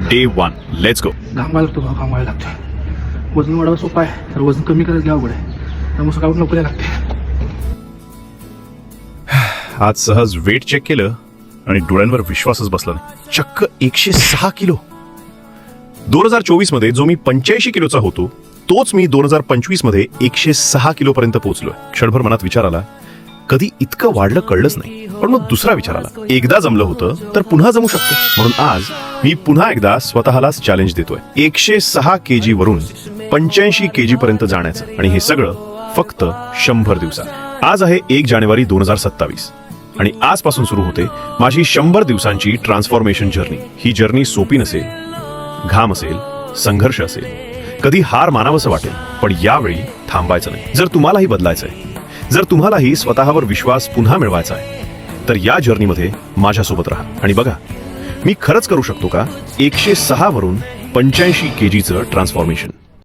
Day 1 let's go. घामायला लागतो भाऊ, घामायला लागतो. वजन वाढायला सोपं आहे, तर वजन कमी करायचं अवघड आहे. त्यामुळे सकाळून लवकर यायला लागते. आज सहज वेट चेक केलं आणि डोळ्यांवर विश्वासच बसला नाही. चक्क 106 किलो. 2024 मध्ये जो मी 85 किलोचा होतो तोच मी 2025 मध्ये 106 किलो पर्यंत पोहोचलोय. क्षणभर मनात विचार आला, कधी इतकं वाढलं कळलंच नाही. पण मग दुसरा विचार आला, एकदा जमलं होतं तर पुन्हा जमू शकतं. म्हणून आज मी पुन्हा एकदा स्वतःलाच चॅलेंज देतोय. 106 केजी वरून 85 केजी पर्यंत जाण्याचं, आणि हे सगळं फक्त 100 दिवसात. आज आहे 1 जानेवारी 2027 आणि आजपासून सुरू होते माझी 100 दिवसांची ट्रान्सफॉर्मेशन जर्नी. ही जर्नी सोपी नसेल, घाम असेल, संघर्ष असेल, कधी हार मानावंसं वाटेल, पण यावेळी थांबायचं नाही. जर तुम्हालाही बदलायचंय, जर तुम्हालाही स्वतःवर विश्वास पुन्हा मिळवायचा आहे, तर या जर्नीमध्ये माझ्यासोबत राहा आणि बघा मी खरंच करू शकतो का 106 वरून 85 केजीचं ट्रान्सफॉर्मेशन.